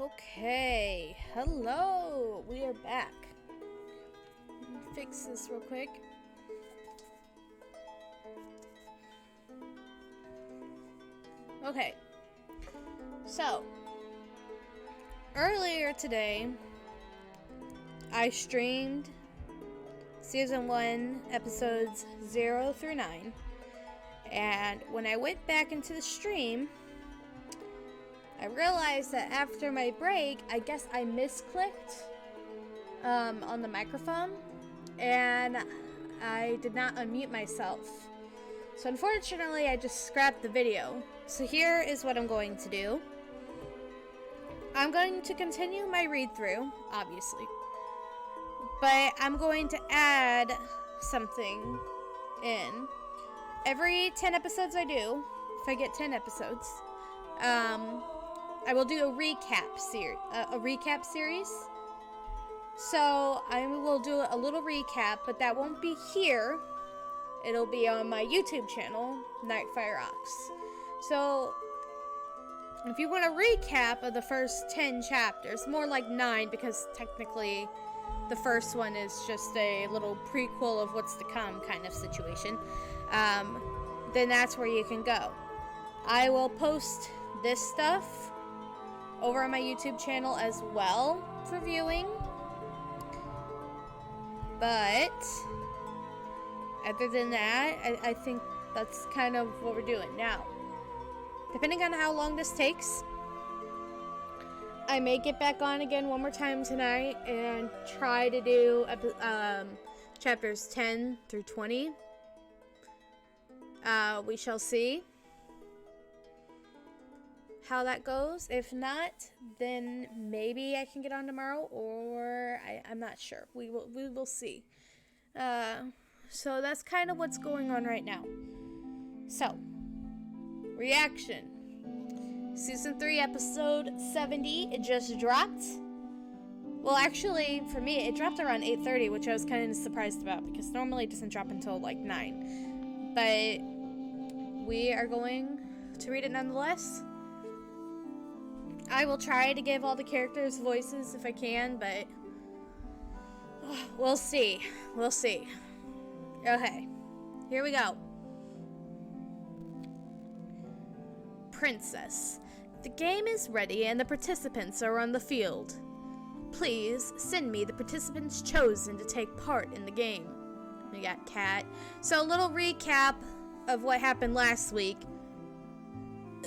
Okay, hello, we are back. Let me fix this real quick. Okay, so earlier today I streamed season 1 episodes 0 through 9, and when I went back into the stream I realized that after my break, I guess I misclicked on the microphone, and I did not unmute myself. So unfortunately, I just scrapped the video. So here is what I'm going to do. I'm going to continue my read-through, obviously, but I'm going to add something in. Every 10 episodes I do, if I get 10 episodes, I will do a recap series. So I will do a little recap, but that won't be here. It'll be on my YouTube channel, Nightfire Ox. So if you want a recap of the first 10 chapters, more like 9, because technically the first one is just a little prequel of what's to come kind of situation, then that's where you can go. I will post this stuff over on my YouTube channel as well for viewing, but other than that, I think that's kind of what we're doing now. Depending on how long this takes, I may get back on again one more time tonight and try to do chapters 10 through 20. We shall see how that goes. If not, then maybe I can get on tomorrow, or I'm not sure. We will see. So that's kind of what's going on right now. So, reaction. Season 3, episode 70. It just dropped. Well, actually, for me, it dropped around 8:30, which I was kind of surprised about, because normally it doesn't drop until like 9. But we are going to read it nonetheless. I will try to give all the characters voices if I can, but we'll see. We'll see. Okay, here we go. Princess. The game is ready and the participants are on the field. Please send me the participants chosen to take part in the game. We got Cat. So a little recap of what happened last week.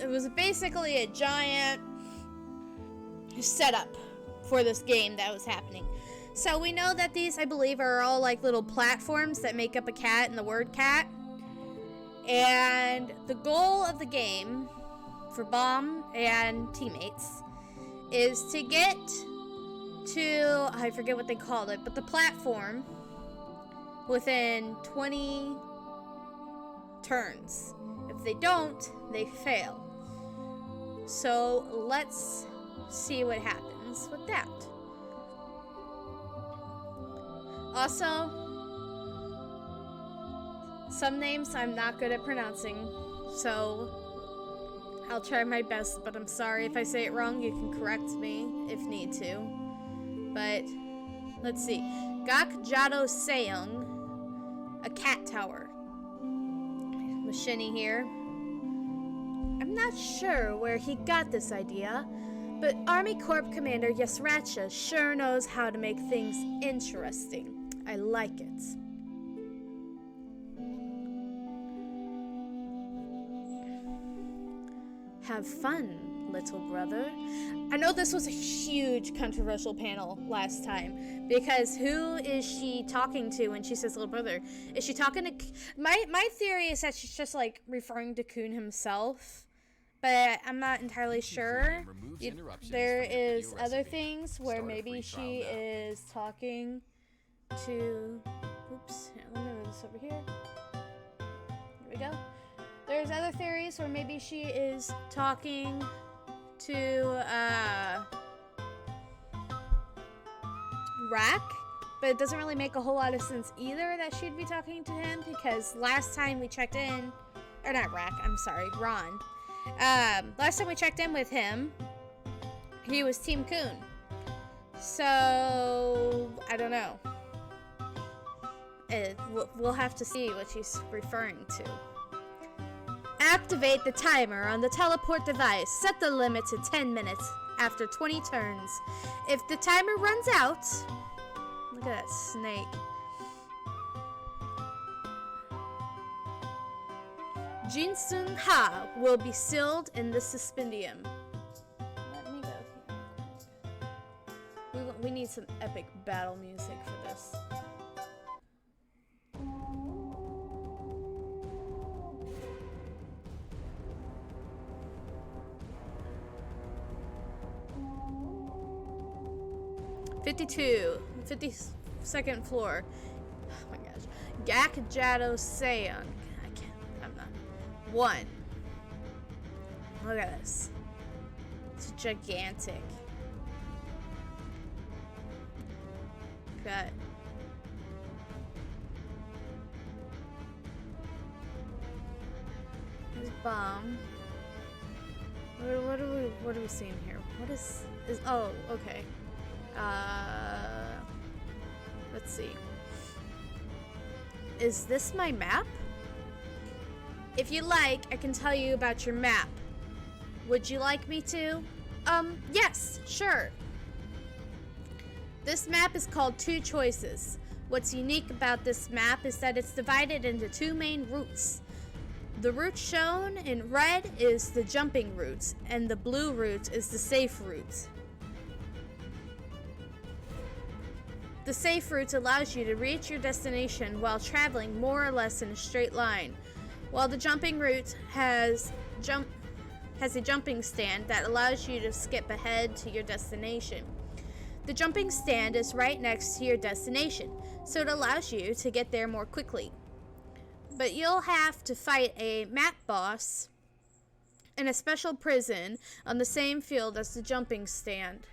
It was basically a giant setup for this game that was happening. So we know that these, I believe, are all like little platforms that make up a cat and the word cat. And the goal of the game for Bomb and teammates is to get to, I forget what they called it, but the platform within 20 turns. If they don't, they fail. So let's see what happens with that. Also, some names I'm not good at pronouncing, so I'll try my best, but I'm sorry if I say it wrong. You can correct me if need to. But let's see. Gakjado Seong, a cat tower. Machini here. I'm not sure where he got this idea, but Army Corps Commander Yasracha sure knows how to make things interesting. I like it. Have fun, little brother. I know this was a huge controversial panel last time, because who is she talking to when she says little brother? Is she talking to... My theory is that she's just like referring to Kun himself, but I'm not entirely sure. There is other things where maybe she is talking to... Oops, let me move this over here. Here we go. There's other theories where maybe she is talking to Rack, but it doesn't really make a whole lot of sense either that she'd be talking to him, because last time we checked in, or not Rack, I'm sorry, Ron. Last time we checked in with him, He was Team Coon. So, I don't know. We'll have to see what she's referring to. Activate the timer on the teleport device. Set the limit to 10 minutes after 20 turns. If the timer runs out... Look at that snake. Jinsun Ha will be sealed in the suspendium. Let me go here. We need some epic battle music for this. '52, 52nd floor. Oh my gosh. Gakjado Seon. I'm not. 1. Look at this. It's gigantic. Got this bomb. What are we seeing here? What is oh, okay. Let's see. Is this my map? If you like, I can tell you about your map. Would you like me to? Yes, sure. This map is called Two Choices. What's unique about this map is that it's divided into 2 main routes. The route shown in red is the jumping route, and the blue route is the safe route. The safe route allows you to reach your destination while traveling more or less in a straight line, while the jumping route has a jumping stand that allows you to skip ahead to your destination. The jumping stand is right next to your destination, so it allows you to get there more quickly. But you'll have to fight a map boss in a special prison on the same field as the jumping stand.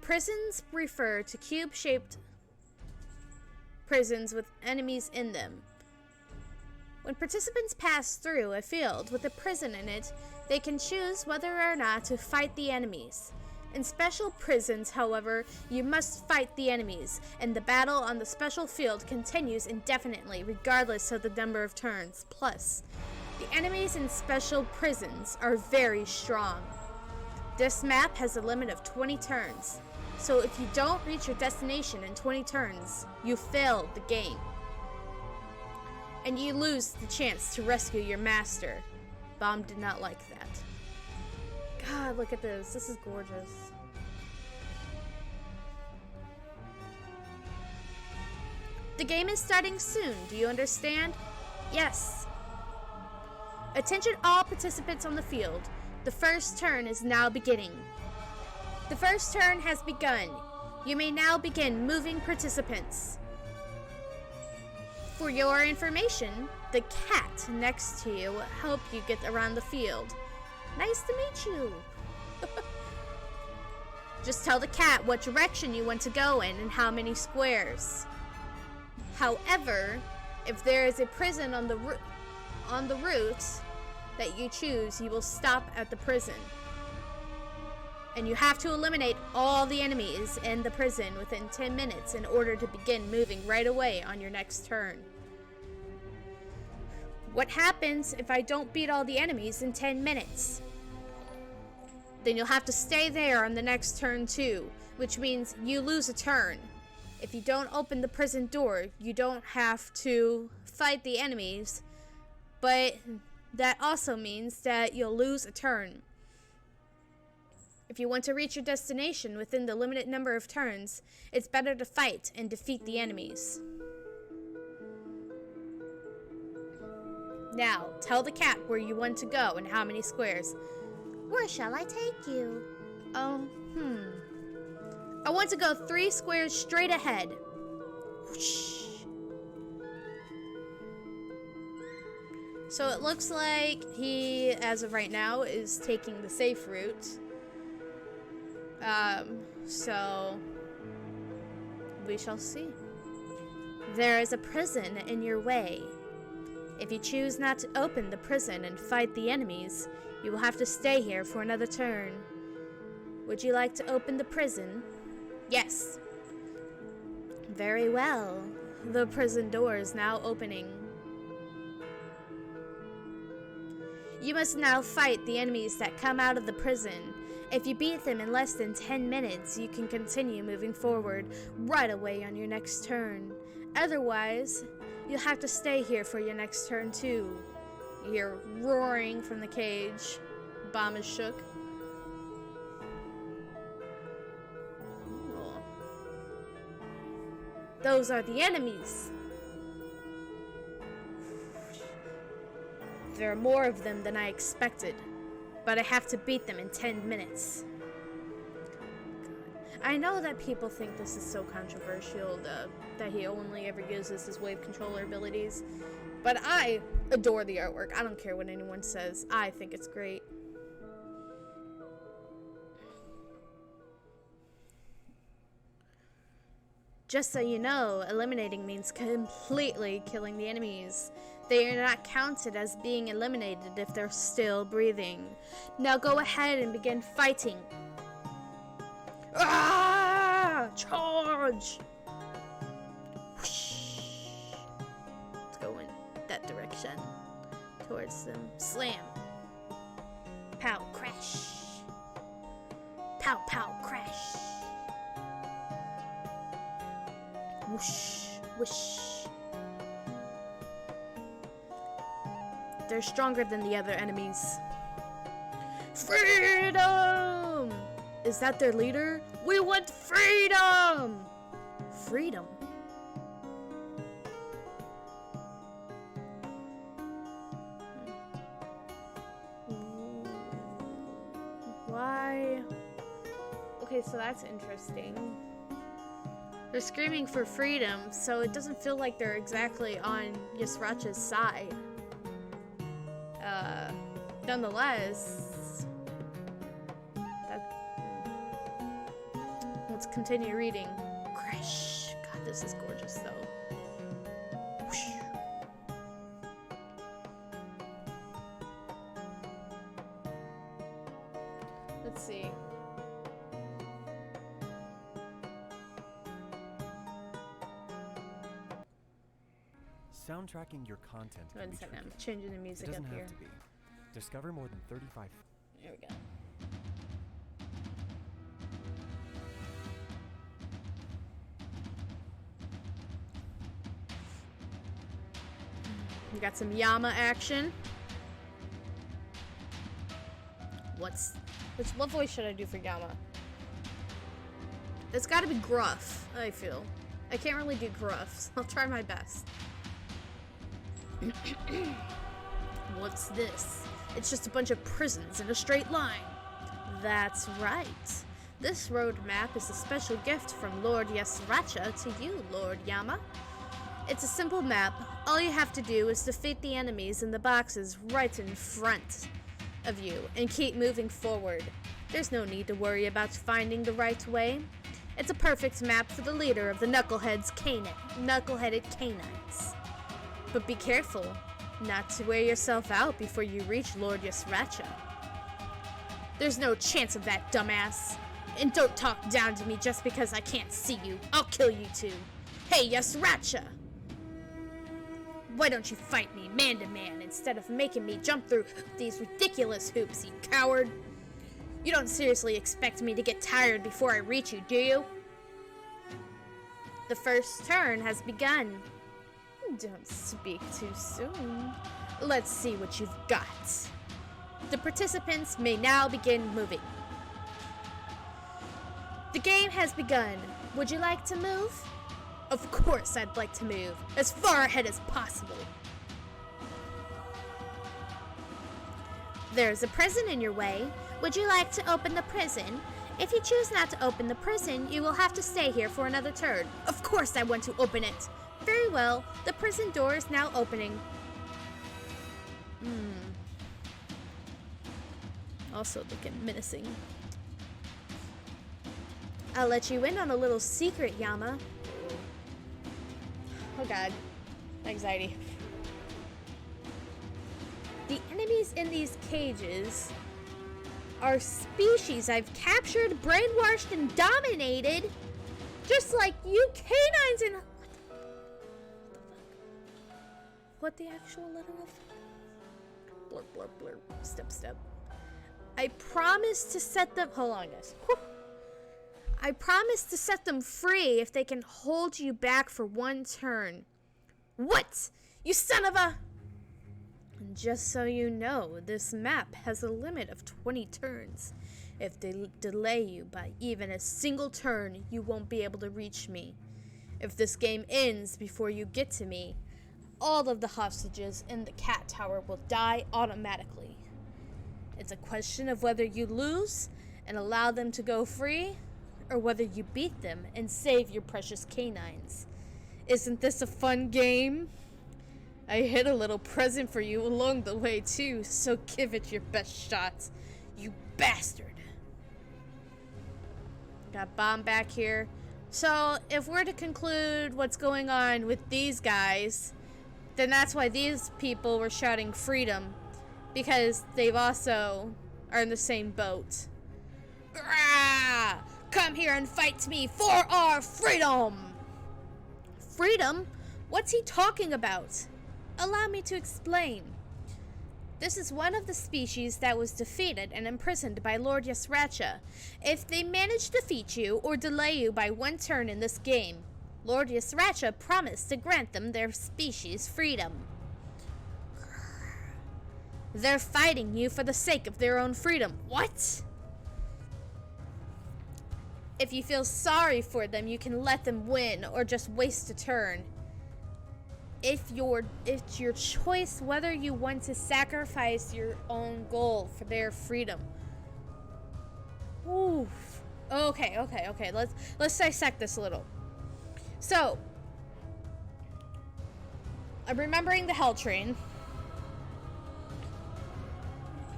Prisons refer to cube-shaped prisons with enemies in them. When participants pass through a field with a prison in it, they can choose whether or not to fight the enemies. In special prisons, however, you must fight the enemies, and the battle on the special field continues indefinitely, regardless of the number of turns. Plus, the enemies in special prisons are very strong. This map has a limit of 20 turns. So if you don't reach your destination in 20 turns, you failed the game. And you lose the chance to rescue your master. Bomb did not like that. God, look at this. This is gorgeous. The game is starting soon. Do you understand? Yes. Attention all participants on the field. The first turn is now beginning. The first turn has begun. You may now begin moving participants. For your information, the cat next to you will help you get around the field. Nice to meet you. Just tell the cat what direction you want to go in and how many squares. However, if there is a prison on the route that you choose, you will stop at the prison. And you have to eliminate all the enemies in the prison within 10 minutes in order to begin moving right away on your next turn. What happens if I don't beat all the enemies in 10 minutes? Then you'll have to stay there on the next turn too, which means you lose a turn. If you don't open the prison door, you don't have to fight the enemies, but that also means that you'll lose a turn. If you want to reach your destination within the limited number of turns, it's better to fight and defeat the enemies. Now, tell the cat where you want to go and how many squares. Where shall I take you? I want to go 3 squares straight ahead. Whoosh. So it looks like he, as of right now, is taking the safe route. So we shall see. There is a prison in your way. If you choose not to open the prison and fight the enemies, you will have to stay here for another turn. Would you like to open the prison? Yes. Very well. The prison door is now opening. You must now fight the enemies that come out of the prison. If you beat them in less than 10 minutes, you can continue moving forward right away on your next turn. Otherwise, you'll have to stay here for your next turn too. You hear roaring from the cage. Bomb is shook. Oh. Those are the enemies. There are more of them than I expected, but I have to beat them in 10 minutes. I know that people think this is so controversial, that he only ever uses his wave controller abilities, but I adore the artwork. I don't care what anyone says. I think it's great. Just so you know, eliminating means completely killing the enemies. They are not counted as being eliminated if they're still breathing. Now go ahead and begin fighting. Ah! Charge! Whoosh. Let's go in that direction. Towards them. Slam. Pow, crash. Pow, pow, crash. Whoosh, whoosh. They're stronger than the other enemies. Freedom! Is that their leader? We want freedom! Freedom? Why? Okay, so that's interesting. They're screaming for freedom, so it doesn't feel like they're exactly on Ysracha's side. Nonetheless, let's continue reading. Crash. God, this is gorgeous, though. Whoosh. Let's see. Soundtracking your content can be tricky. I'm changing the music up here. It doesn't have to be. Discover more than 35. There we go. We got some Yama action. What voice should I do for Yama? It's gotta be gruff, I feel. I can't really do gruff, so I'll try my best. What's this? It's just a bunch of prisons in a straight line. That's right. This road map is a special gift from Lord Ysracha to you, Lord Yama. It's a simple map. All you have to do is defeat the enemies in the boxes right in front of you and keep moving forward. There's no need to worry about finding the right way. It's a perfect map for the leader of the knuckleheaded canines. But be careful not to wear yourself out before you reach Lord Ysracha. There's no chance of that, dumbass. And don't talk down to me just because I can't see you. I'll kill you too. Hey, Ysracha! Why don't you fight me man to man instead of making me jump through these ridiculous hoops, you coward? You don't seriously expect me to get tired before I reach you, do you? The first turn has begun. Don't speak too soon. Let's see what you've got. The participants may now begin moving. The game has begun. Would you like to move? Of course I'd like to move, as far ahead as possible. There's a prison in your way. Would you like to open the prison? If you choose not to open the prison, you will have to stay here for another turn. Of course I want to open it. Very well, the prison door is now opening. Also looking menacing. I'll let you in on a little secret, Yama. Oh god. Anxiety. The enemies in these cages are species I've captured, brainwashed, and dominated, just like you canines in... What the actual letter of... Blurp, blurp, blurp. Step, step. I promise to set them... Hold on, guys. Whew. I promise to set them free if they can hold you back for one turn. What? You son of a... And just so you know, this map has a limit of 20 turns. If they delay you by even a single turn, you won't be able to reach me. If this game ends before you get to me, all of the hostages in the cat tower will die automatically. It's a question of whether you lose and allow them to go free, or whether you beat them and save your precious canines. Isn't this a fun game? I hid a little present for you along the way too, so give it your best shot, you bastard. Got Bomb back here. So if we're to conclude what's going on with these guys, then that's why these people were shouting freedom, because they've also are in the same boat. Grah! Come here and fight me for our freedom! Freedom? What's he talking about? Allow me to explain. This is one of the species that was defeated and imprisoned by Lord Ysracha. If they manage to defeat you or delay you by one turn in this game, Lord Ysracha promised to grant them their species freedom. They're fighting you for the sake of their own freedom. What? If you feel sorry for them, you can let them win or just waste a turn. It's your choice whether you want to sacrifice your own goal for their freedom. Oof. Okay. Let's dissect this a little. So, I'm remembering the Hell Train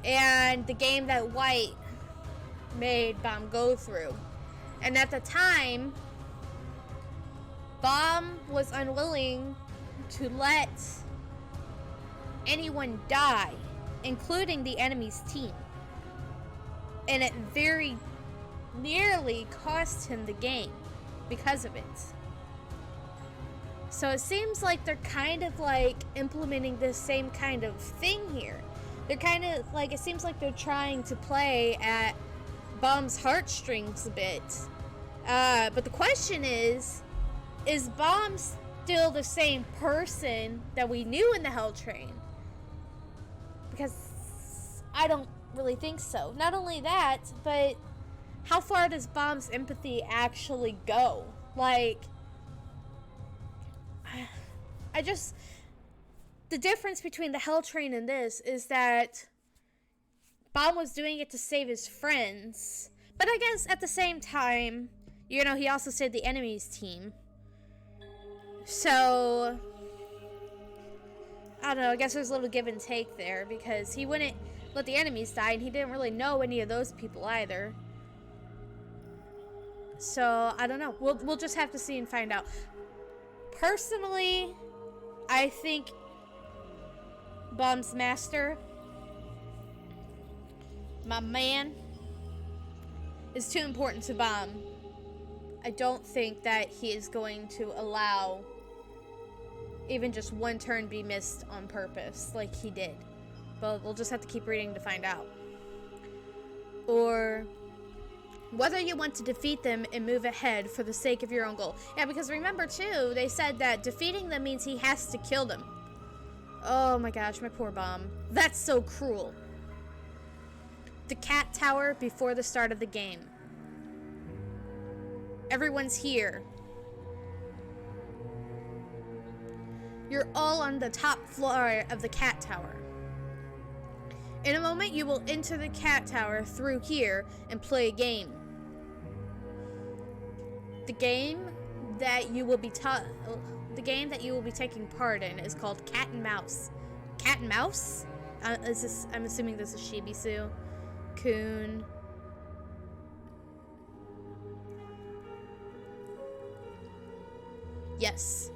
and the game that White made Bomb go through. And at the time, Bomb was unwilling to let anyone die, including the enemy's team. And it very nearly cost him the game because of it. So it seems like they're kind of like implementing this same kind of thing here. They're kind of like, it seems like they're trying to play at Bomb's heartstrings a bit. But the question is Bomb still the same person that we knew in the Hell Train? Because I don't really think so. Not only that, but how far does Bomb's empathy actually go? Like, the difference between the Hell Train and this is that Bomb was doing it to save his friends. But I guess at the same time, you know, he also saved the enemy's team. So, I don't know, I guess there's a little give and take there, because he wouldn't let the enemies die, and he didn't really know any of those people either. So, I don't know. We'll just have to see and find out. Personally, I think Bomb's master, my man, is too important to Bomb. I don't think that he is going to allow even just one turn be missed on purpose like he did. But we'll just have to keep reading to find out. Or whether you want to defeat them and move ahead for the sake of your own goal. Yeah, because remember too, they said that defeating them means he has to kill them. Oh my gosh, my poor Bomb. That's so cruel. The cat tower before the start of the game. Everyone's here. You're all on the top floor of the cat tower. In a moment, you will enter the cat tower through here and play a game. The game that you will be taking part in is called Cat and Mouse. Cat and Mouse? I'm assuming this is Shibisu, Kun. Yes.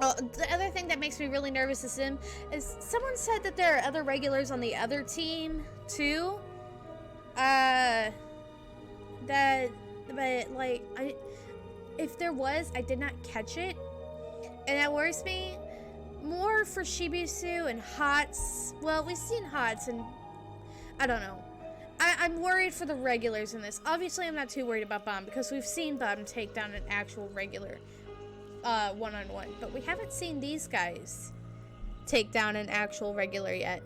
The other thing that makes me really nervous is someone said that there are other regulars on the other team too. But like, if there was, I did not catch it, and that worries me more for Shibisu and Hots. Well, we've seen Hots, and I don't know. I'm worried for the regulars in this. Obviously, I'm not too worried about Bomb because we've seen Bomb take down an actual regular one-on-one, but we haven't seen these guys take down an actual regular yet.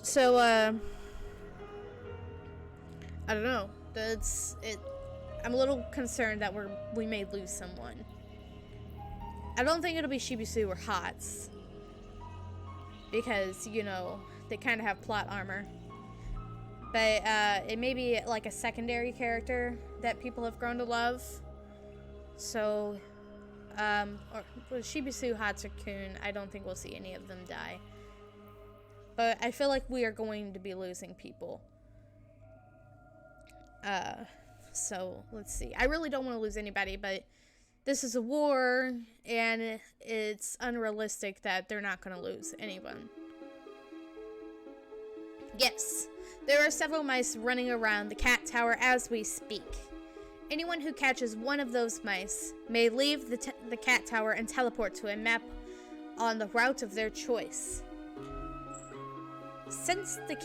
So I don't know. That's it. I'm a little concerned that we may lose someone. I don't think it'll be Shibisu or Hots because, you know, they kind of have plot armor. But it may be like a secondary character that people have grown to love. So, or Shibisu, Hots, or Kun, I don't think we'll see any of them die. But I feel like we are going to be losing people. So, let's see. I really don't want to lose anybody, but this is a war, and it's unrealistic that they're not going to lose anyone. Yes, there are several mice running around the cat tower as we speak. Anyone who catches one of those mice may leave the cat tower and teleport to a map on the route of their choice. Since the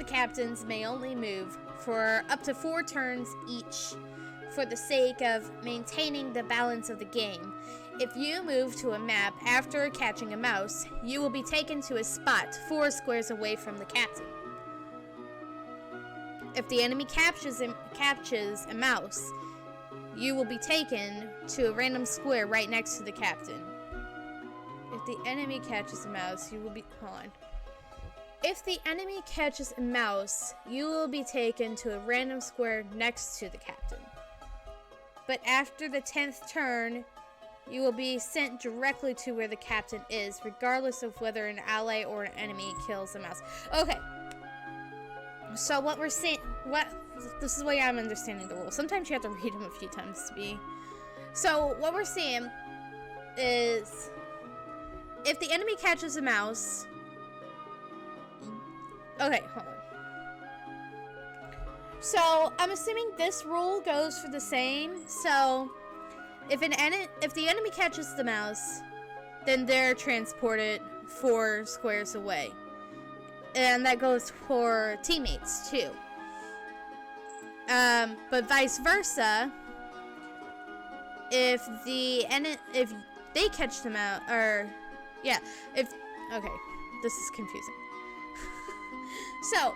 captains may only move for up to 4 turns each for the sake of maintaining the balance of the game, if you move to a map after catching a mouse, you will be taken to a spot 4 squares away from the captain. If the enemy captures a mouse, you will be taken to a random square right next to the captain. If the enemy catches a mouse, you will be... Hold on. If the enemy catches a mouse, you will be taken to a random square next to the captain. But after the 10th turn, you will be sent directly to where the captain is, regardless of whether an ally or an enemy kills a mouse. Okay. So what we're seeing... This is the way I'm understanding the rules. Sometimes you have to read them a few times to be... So, what we're seeing is... If the enemy catches a mouse... Okay, hold on. So, I'm assuming this rule goes for the same. So, if the enemy catches the mouse, then they're transported 4 squares away. And that goes for teammates, too. But vice versa, if they catch them out, okay, this is confusing. So,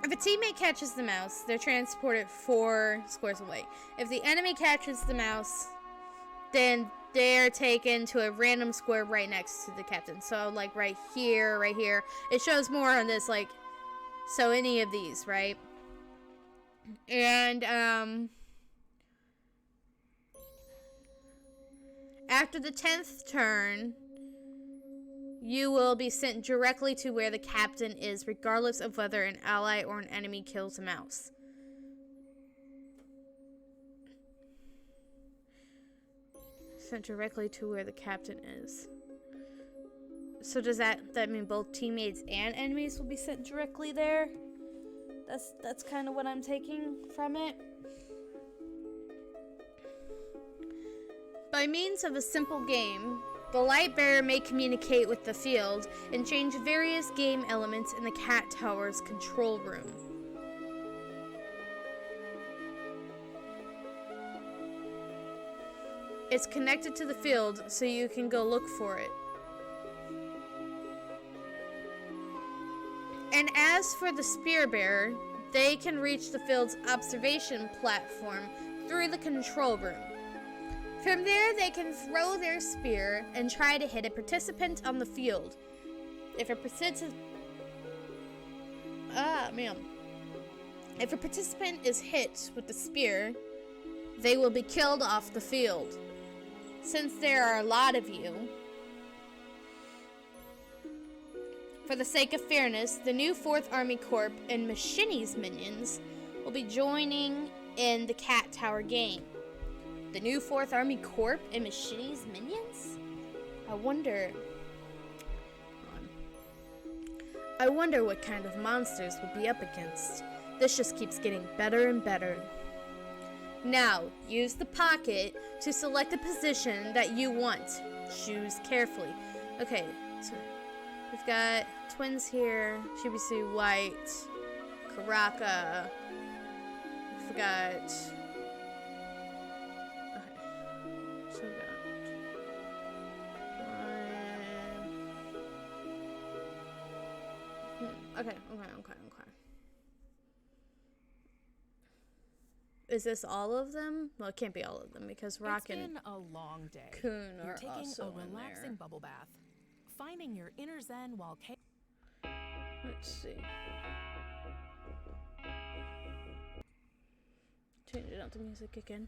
if a teammate catches the mouse, they're transported 4 squares away. If the enemy catches the mouse, then they're taken to a random square right next to the captain. So, like, right here. It shows more on this, like, so any of these, right? And, after the 10th turn, you will be sent directly to where the captain is, regardless of whether an ally or an enemy kills a mouse. Sent directly to where the captain is. So does that mean both teammates and enemies will be sent directly there? That's kind of what I'm taking from it. By means of a simple game, the light bearer may communicate with the field and change various game elements in the cat tower's control room. It's connected to the field, so you can go look for it. And as for the spear bearer, they can reach the field's observation platform through the control room. From there, they can throw their spear and try to hit a participant on the field. If a participant is hit with the spear, they will be killed off the field. Since there are a lot of you, for the sake of fairness, the new 4th Army Corps and Machini's minions will be joining in the Cat Tower game. The new 4th Army Corps and Machine's minions? I wonder what kind of monsters we'll be up against. This just keeps getting better and better. Now, use the pocket to select a position that you want. Choose carefully. Okay, so we've got twins here. Chibisu White. Karaka. We've got... Okay. So we got... Okay. Is this all of them? Well, it can't be all of them because Rock and It's been a long day. Kun You're are taking also a in relaxing there. bubble bath, finding your inner zen while Let's see. Change out the music again.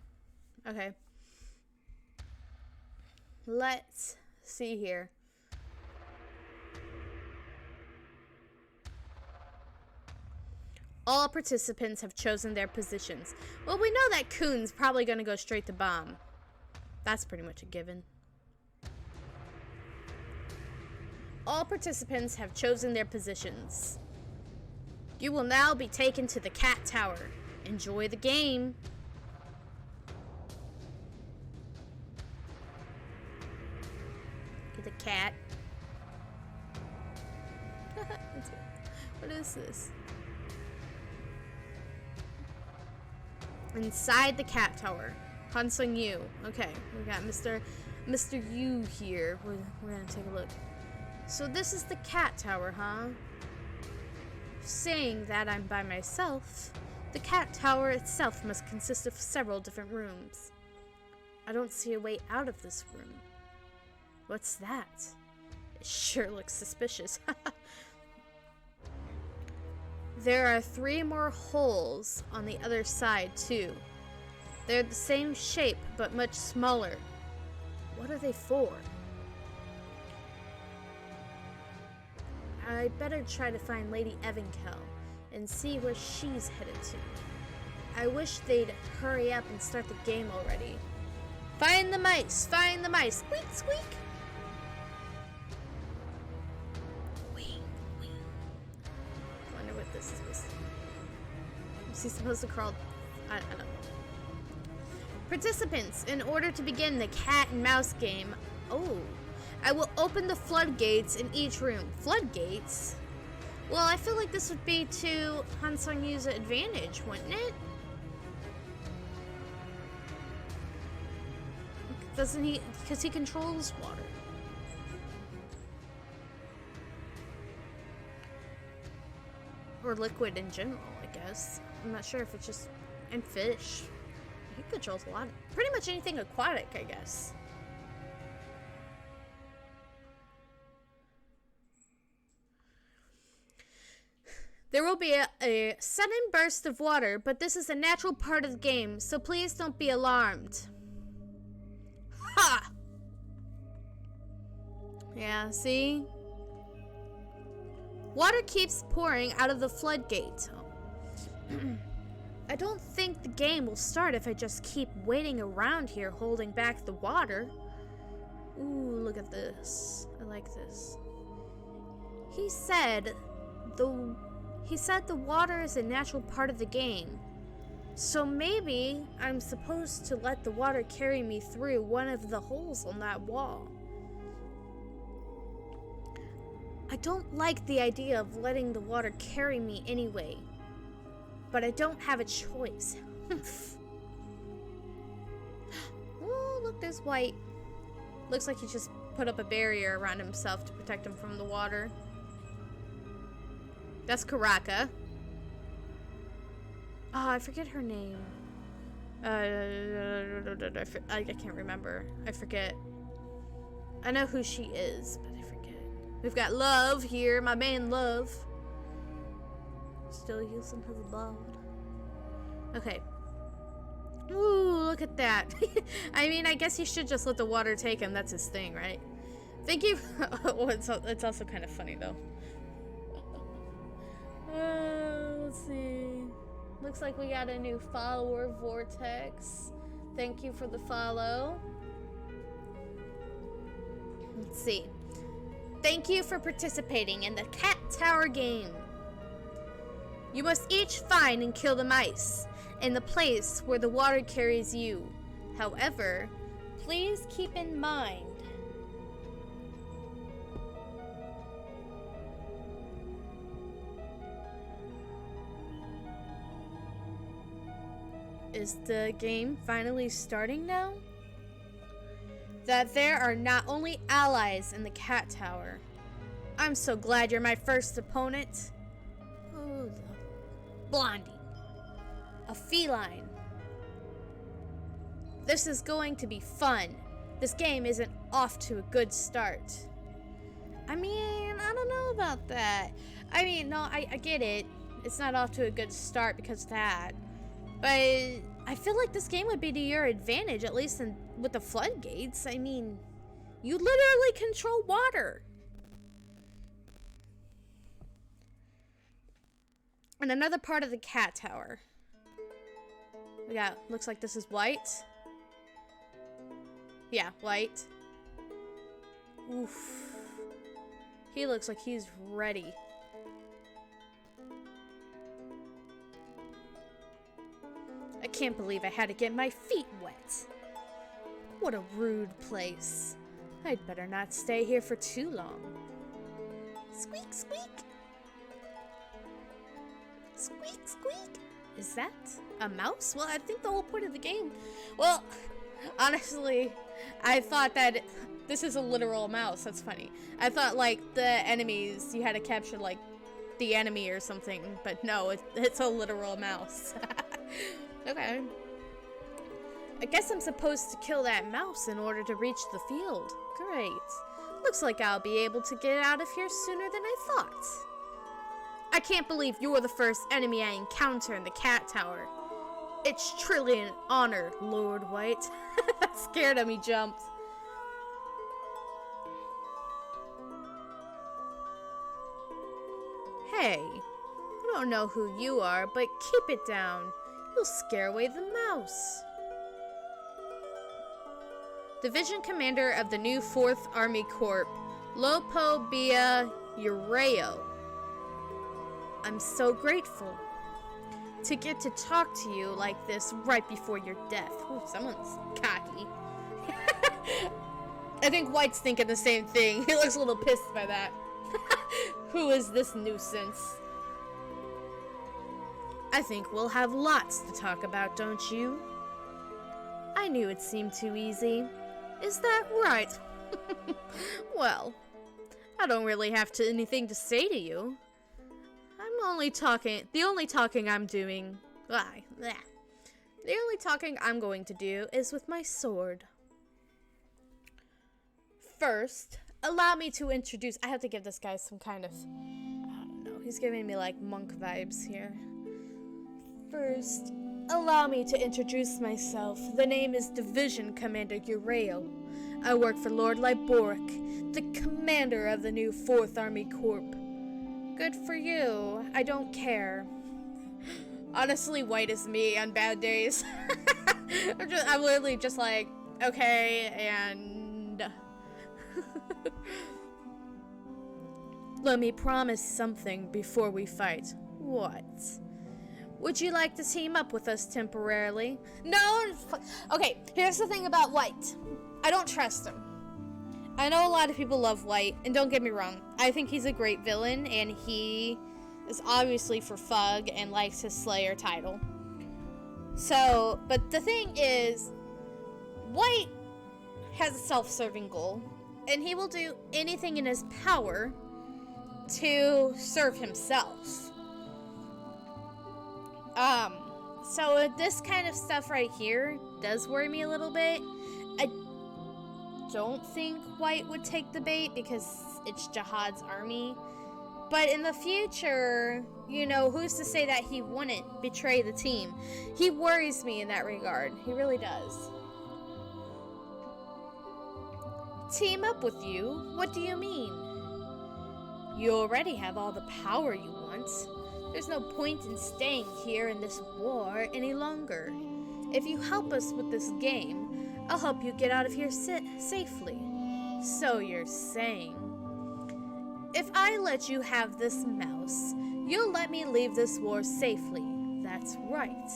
Okay. Let's see here. All participants have chosen their positions. Well, we know that Kun's probably going to go straight to bomb. That's pretty much a given. All participants have chosen their positions. You will now be taken to the cat tower. Enjoy the game. Get the cat. What is this? Inside the cat tower. Hansung Yu. Okay, we got Mr. Yu here. We're gonna take a look. So this is the cat tower, huh? Saying that I'm by myself, the cat tower itself must consist of several different rooms. I don't see a way out of this room. What's that? It sure looks suspicious. There are 3 more holes on the other side, too. They're the same shape, but much smaller. What are they for? I'd better try to find Lady Evankel and see where she's headed to. I wish they'd hurry up and start the game already. Find the mice! Find the mice! Squeak, squeak! This is supposed to... Is he supposed to crawl? I don't know. Participants, in order to begin the cat and mouse game, I will open the floodgates in each room. Floodgates? Well, I feel like this would be to Hansung Yu's advantage, wouldn't it? Doesn't he? Because he controls water. Or liquid in general, I guess. I'm not sure if it's just... And fish. He controls a lot. Pretty much anything aquatic, I guess. There will be a sudden burst of water, but this is a natural part of the game, so please don't be alarmed. Ha! Yeah, see? Water keeps pouring out of the floodgate. I don't think the game will start if I just keep waiting around here holding back the water. Ooh, look at this. I like this. He said the water is a natural part of the game. So maybe I'm supposed to let the water carry me through one of the holes on that wall. I don't like the idea of letting the water carry me anyway, but I don't have a choice. Oh, look, there's White. Looks like he just put up a barrier around himself to protect him from the water. That's Karaka. Oh, I forget her name. I can't remember. I forget. I know who she is, but I forget. We've got Love here, my man Love. Still using his blood. Okay. Ooh, look at that. I mean, I guess he should just let the water take him. That's his thing, right? Thank you. Oh, it's also kind of funny, though. Let's see. Looks like we got a new follower, Vortex. Thank you for the follow. Let's see. Thank you for participating in the Cat Tower game. You must each find and kill the mice in the place where the water carries you. However, please keep in mind is the game finally starting now? That there are not only allies in the Cat Tower. I'm so glad you're my first opponent. Oh, the Blondie. A feline. This is going to be fun. This game isn't off to a good start. I mean, I don't know about that. I mean, no, I get it. It's not off to a good start because of that. But I feel like this game would be to your advantage, at least with the floodgates. I mean, you literally control water. And another part of the Cat Tower. We got, looks like this is White. Yeah, White. Oof. He looks like he's ready. I can't believe I had to get my feet wet. What a rude place. I'd better not stay here for too long. Squeak, squeak. Squeak, squeak. Is that a mouse? Well, I think the whole point of the game... Well, honestly, I thought that... This is a literal mouse. That's funny. I thought, like, the enemies, you had to capture, like, the enemy or something. But no, it's a literal mouse. Okay. I guess I'm supposed to kill that mouse in order to reach the field. Great. Looks like I'll be able to get out of here sooner than I thought. I can't believe you're the first enemy I encounter in the Cat Tower. It's truly an honor, Lord White. That scared him, he jumped. Hey, I don't know who you are, but keep it down. You'll scare away the mouse. Division Commander of the new 4th Army Corps, Lopo Bia Ureo. I'm so grateful to get to talk to you like this right before your death. Ooh, someone's cocky. I think White's thinking the same thing. He looks a little pissed by that. Who is this nuisance? I think we'll have lots to talk about, don't you? I knew it seemed too easy. Is that right? Well, I don't really have anything to say to you. The only talking I'm doing... The only talking I'm going to do is with my sword. First, allow me to introduce... I have to give this guy some kind of... I don't know. He's giving me, like, monk vibes here. First, allow me to introduce myself. The name is Division Commander Ureo. I work for Lord Liboric, the commander of the new 4th Army Corps. Good for you. I don't care. Honestly, White is me on bad days. I'm literally just like, okay, and... Let me promise something before we fight. What? Would you like to team up with us temporarily? No! Okay, here's the thing about White. I don't trust him. I know a lot of people love White, and don't get me wrong, I think he's a great villain, and he is obviously for Fug and likes his Slayer title. So, but the thing is, White has a self-serving goal, and he will do anything in his power to serve himself. So this kind of stuff right here does worry me a little bit. I don't think White would take the bait because it's Jihad's army. But in the future, you know, who's to say that he wouldn't betray the team? He worries me in that regard. He really does. Team up with you? What do you mean? You already have all the power you want. There's no point in staying here in this war any longer. If you help us with this game, I'll help you get out of here safely. So you're saying, if I let you have this mouse, you'll let me leave this war safely. That's right.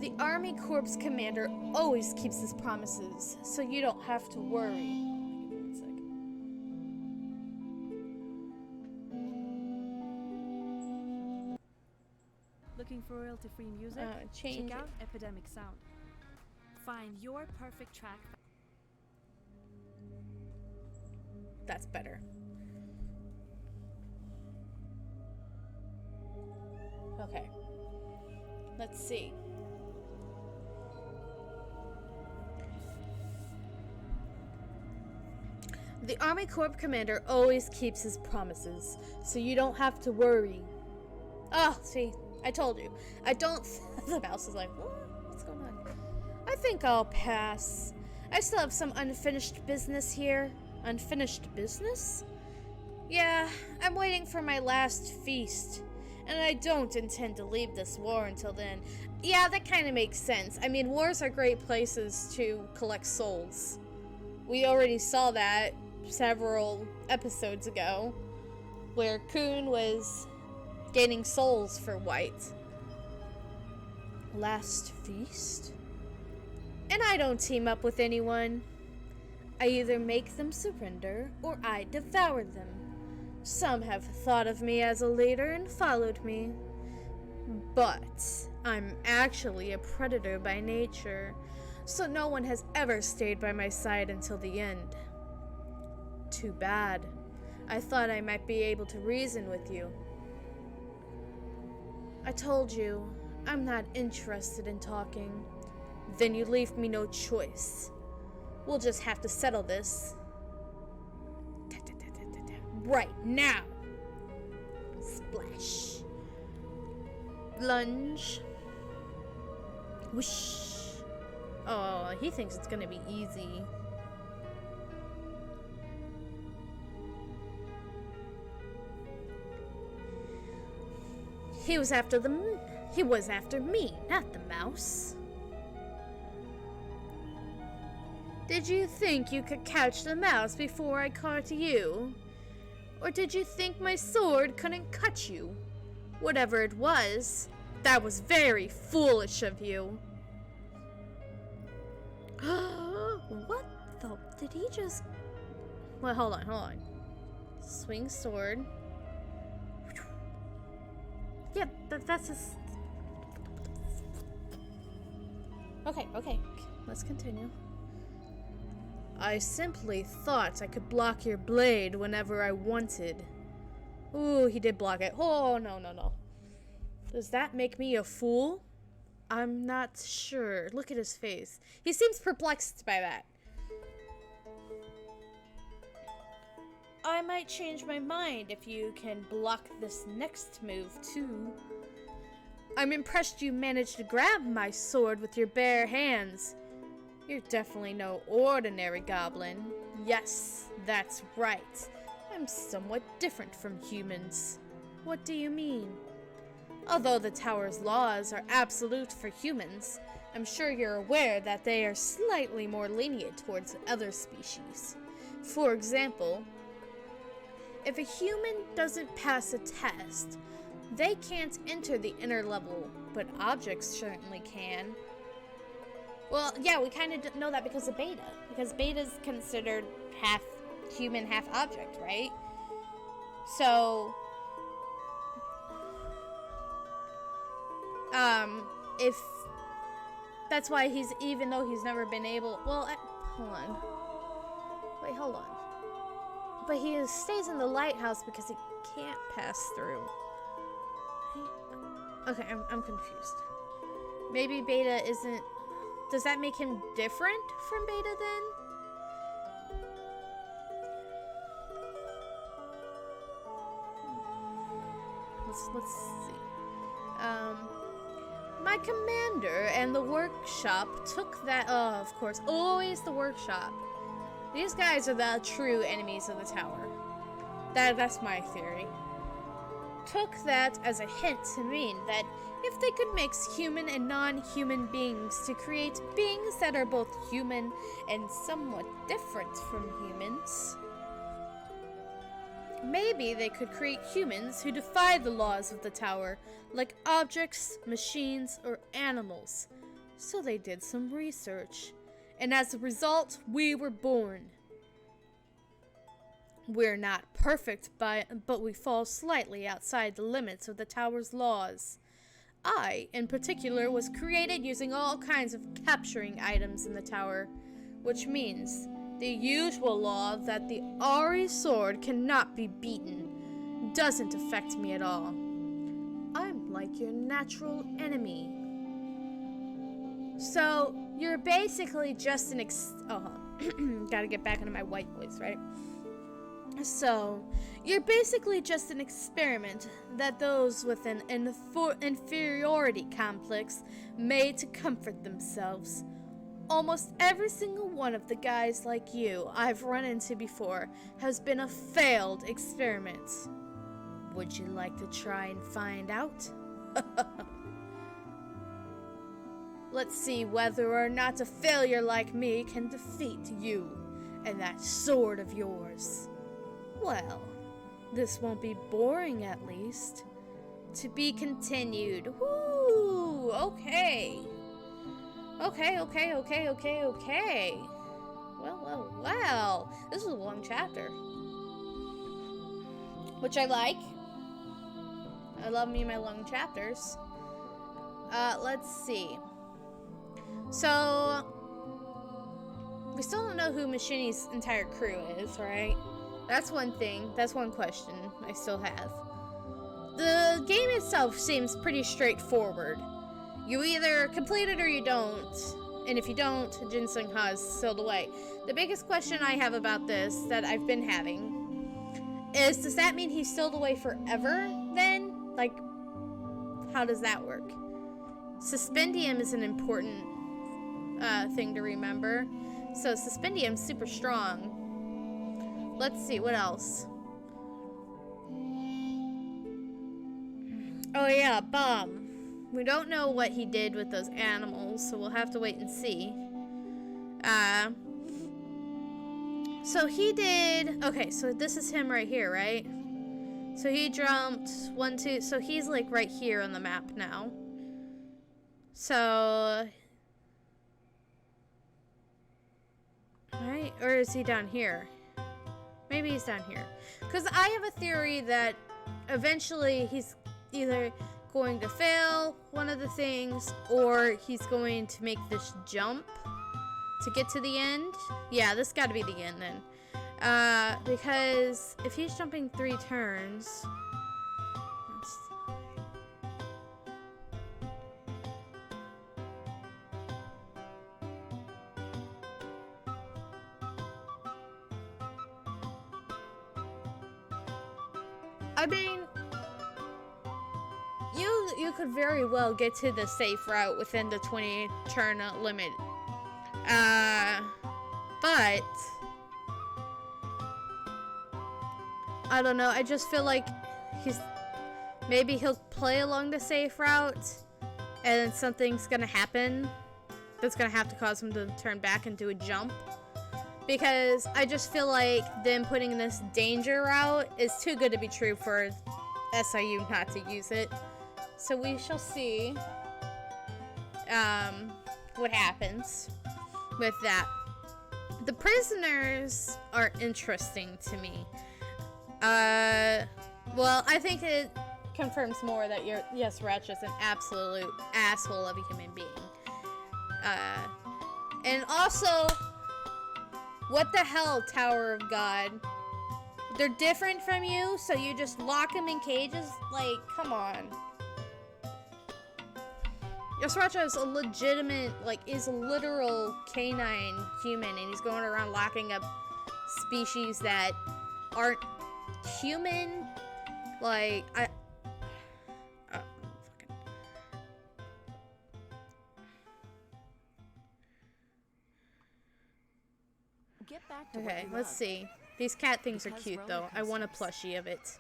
The Army Corps commander always keeps his promises, so you don't have to worry. Looking for royalty-free music? Change Check out it. Epidemic Sound. Find your perfect track. That's better. Okay. Let's see. The Army Corps commander always keeps his promises, so you don't have to worry. Oh, see, I told you. I don't... The mouse is like, what's going on? I think I'll pass. I still have some unfinished business here. Unfinished business? Yeah, I'm waiting for my last feast. And I don't intend to leave this war until then. Yeah, that kind of makes sense. I mean, wars are great places to collect souls. We already saw that several episodes ago, where Khun was gaining souls for White. Last feast? And I don't team up with anyone. I either make them surrender, or I devour them. Some have thought of me as a leader and followed me. But I'm actually a predator by nature, so no one has ever stayed by my side until the end. Too bad. I thought I might be able to reason with you. I told you, I'm not interested in talking. Then you leave me no choice. We'll just have to settle this. Right now. Splash. Lunge. Whoosh. Oh, he thinks it's gonna be easy. He was after me, not the mouse. Did you think you could catch the mouse before I caught you? Or did you think my sword couldn't cut you? Whatever it was, that was very foolish of you. What the? Did he just... Well, hold on. Swing sword. Yeah, that's just... Okay, let's continue. I simply thought I could block your blade whenever I wanted. Ooh, he did block it. Oh, no. Does that make me a fool? I'm not sure. Look at his face. He seems perplexed by that. I might change my mind if you can block this next move, too. I'm impressed you managed to grab my sword with your bare hands. You're definitely no ordinary goblin. Yes, that's right. I'm somewhat different from humans. What do you mean? Although the tower's laws are absolute for humans, I'm sure you're aware that they are slightly more lenient towards other species. For example, if a human doesn't pass a test, they can't enter the inner level, but objects certainly can. Well, yeah, we kind of know that because of Beta. Because Beta's considered half human, half object, right? So, if... That's why he's, even though he's never been able... Well, hold on. Wait, hold on. But he stays in the lighthouse because he can't pass through. Okay, I'm confused. Maybe Beta isn't... Does that make him different from Beta then? Let's see. My commander and the workshop took that... Oh, of course. Always the workshop. These guys are the true enemies of the tower. That's my theory. took that as a hint to mean that if they could mix human and non-human beings to create beings that are both human and somewhat different from humans, maybe they could create humans who defy the laws of the tower, like objects, machines, or animals. So they did some research, and as a result, we were born. We're not perfect, but we fall slightly outside the limits of the tower's laws. I, in particular, was created using all kinds of capturing items in the tower, which means the usual law that the Ari sword cannot be beaten doesn't affect me at all. I'm like your natural enemy. So, you're basically just an gotta get back into my white voice, right? So, you're basically just an experiment that those with an inferiority complex made to comfort themselves. Almost every single one of the guys like you I've run into before has been a failed experiment. Would you like to try and find out? Let's see whether or not a failure like me can defeat you and that sword of yours. Well, this won't be boring, at least. To be continued. Woo! Okay. Okay. Well. This is a long chapter. Which I like. I love me my long chapters. Let's see. So, we still don't know who Machini's entire crew is, right? That's one thing. That's one question I still have. The game itself seems pretty straightforward. You either complete it or you don't. And if you don't, Jin Sung Ha is sealed away. The biggest question I have about this that I've been having is, does that mean he's sealed away forever then? Like, how does that work? Suspendium is an important thing to remember. So Suspendium's super strong. Let's see, what else? Oh yeah, Bomb. We don't know what he did with those animals, so we'll have to wait and see. So he did... Okay, so this is him right here, right? So he jumped 1, 2... So he's like right here on the map now. So... Right? Or is he down here? Maybe he's down here. Because I have a theory that eventually he's either going to fail one of the things, or he's going to make this jump to get to the end. Yeah, this got to be the end then. Because if he's jumping 3 turns... I mean, you could very well get to the safe route within the 20 turn limit. But I don't know. I just feel like maybe he'll play along the safe route, and then something's gonna happen that's gonna have to cause him to turn back and do a jump. Because I just feel like them putting this danger route is too good to be true for SIU not to use it. So we shall see what happens with that. The prisoners are interesting to me. Well, I think it confirms more that yes, Ratch is an absolute asshole of a human being. And also... What the hell, Tower of God? They're different from you, so you just lock them in cages? Like, come on. Yasracha is a legitimate, is a literal canine human, and he's going around locking up species that aren't human. Like, Get back to okay, let's see. These cat things are cute, though. I want a plushie of it.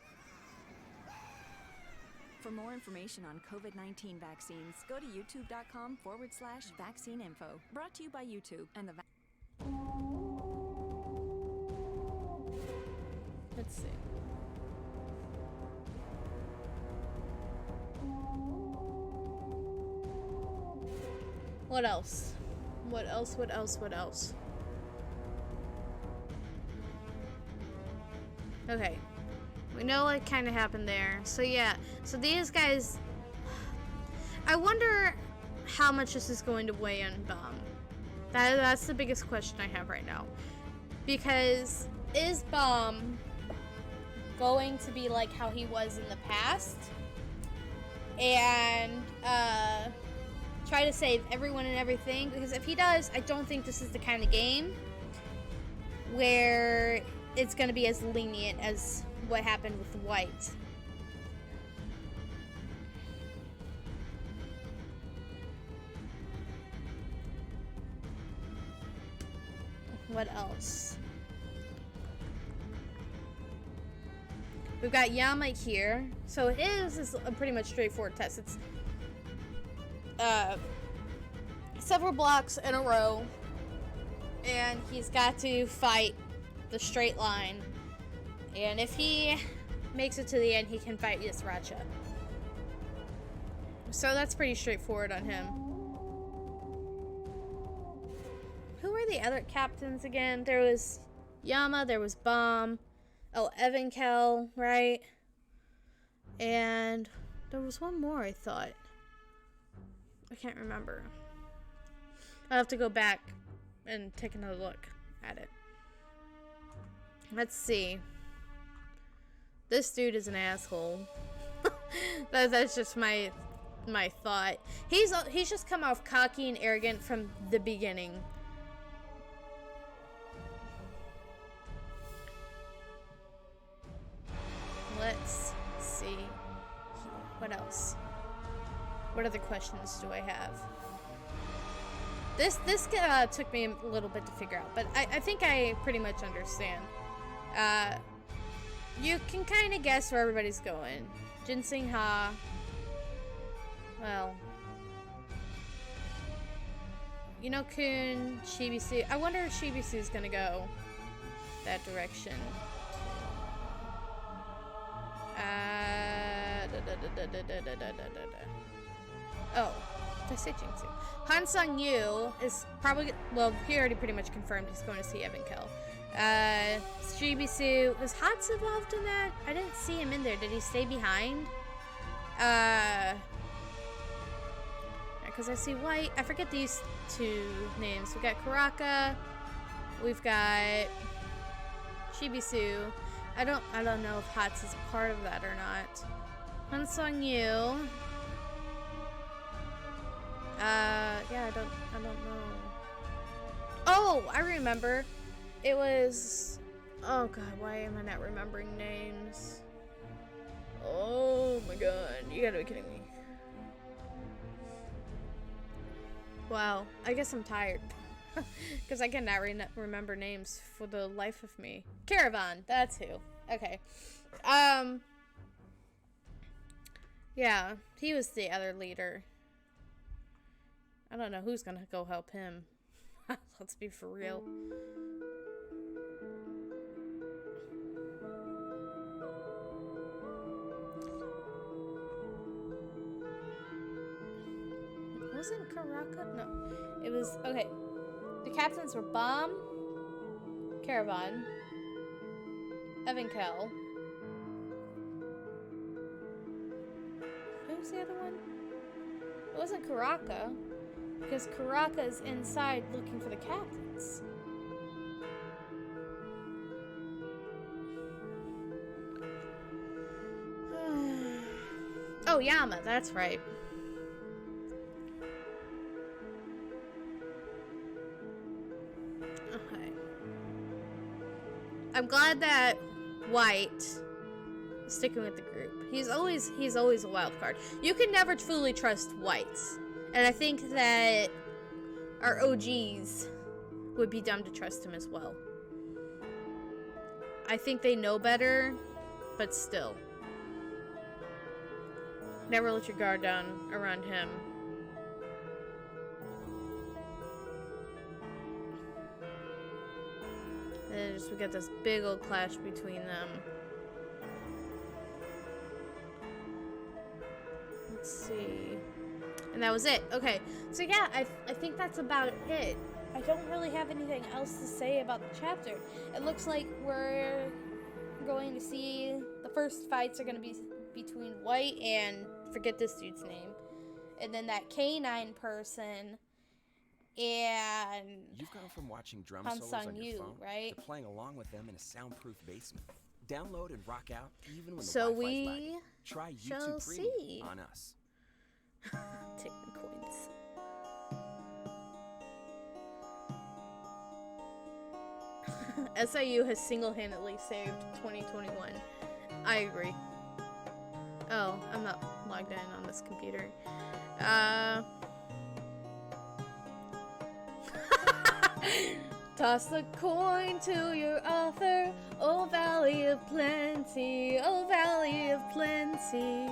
For more information on COVID-19 vaccines, go to youtube.com/vaccine info. Brought to you by YouTube and the Let's see. What else? What else? What else? What else? Okay. We know what kind of happened there. So yeah. So these guys... I wonder how much this is going to weigh on Bomb. That's the biggest question I have right now. Because is Bomb going to be like how he was in the past? And, try to save everyone and everything? Because if he does, I don't think this is the kind of game where it's going to be as lenient as what happened with White. What else? We've got Yama here. So it is a pretty much straightforward test. It's several blocks in a row, and he's got to fight the straight line. And if he makes it to the end, he can fight Yasracha. So that's pretty straightforward on him. Who were the other captains again? There was Yama, there was Bomb, oh, Evankel, right? And there was one more, I thought. I can't remember. I'll have to go back and take another look at it. Let's see. This dude is an asshole. That's just my thought. He's just come off cocky and arrogant from the beginning. Let's see. What else? What other questions do I have? This took me a little bit to figure out, but I think I pretty much understand. You can kind of guess where everybody's going. Ginseng Ha. Well, you know, Kun, Shibisu. I wonder if Shibisu's gonna go that direction. Oh, did I say Jinxie? Han Sang-yu is probably, well, he already pretty much confirmed he's going to see Evankel. Shibisu, was Hats involved in that? I didn't see him in there. Did he stay behind? Because I see White. I forget these two names. We've got Karaka. We've got Shibisu. I don't know if Hats is a part of that or not. Han Sang-yu. Yeah, I don't know. Oh, I remember. It was, oh god, why am I not remembering names? Oh my god, you gotta be kidding me. Wow, I guess I'm tired. Because I cannot remember names for the life of me. Caravan, that's who. Okay. Yeah, he was the other leader. I don't know who's gonna go help him. Let's be for real. Wasn't Karaka? No. It was, okay. The captains were Bomb, Caravan, Evankel. Who was the other one? It wasn't Karaka, because Karaka's inside looking for the captains. Oh, Yama, that's right. Okay. I'm glad that White is sticking with the group. He's always a wild card. You can never fully trust Whites. And I think that our OGs would be dumb to trust him as well. I think they know better, but still. Never let your guard down around him. And we got this big old clash between them. Let's see. And that was it. Okay. So yeah, I think that's about it. I don't really have anything else to say about the chapter. It looks like we're going to see the first fights are going to be between White and forget this dude's name. And then that K9 person and You've gone from watching drum Han solos on Sang your Yu, phone right? to playing along with them in a soundproof basement. Download and rock out even when the So Wi-Fi's we lagging. Try shall YouTube Premium see. on us. Take the coins. SIU has single-handedly saved 2021. I agree. Oh, I'm not logged in on this computer. Toss the coin to your author, oh Valley of Plenty, oh Valley of Plenty.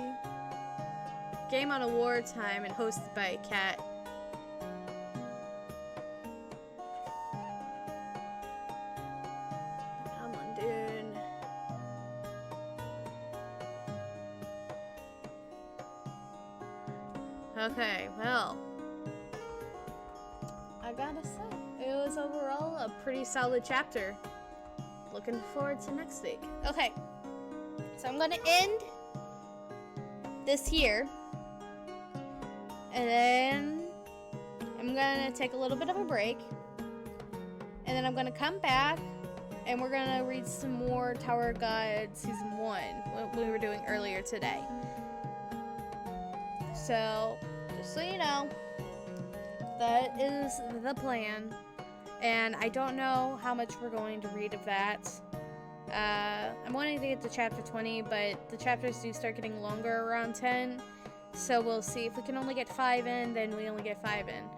Game on a wartime and hosted by a cat. Come on, dude. Okay, well, I gotta say, it was overall a pretty solid chapter. Looking forward to next week. Okay, so I'm gonna end this here, and then I'm gonna take a little bit of a break, and then I'm gonna come back, and we're gonna read some more Tower of God Season 1, what we were doing earlier today. So, just so you know, that is the plan. And I don't know how much we're going to read of that. I'm wanting to get to chapter 20, but the chapters do start getting longer around 10. So we'll see. If we can only get 5 in, then we only get 5 in.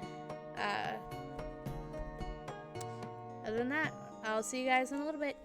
Other than that, I'll see you guys in a little bit.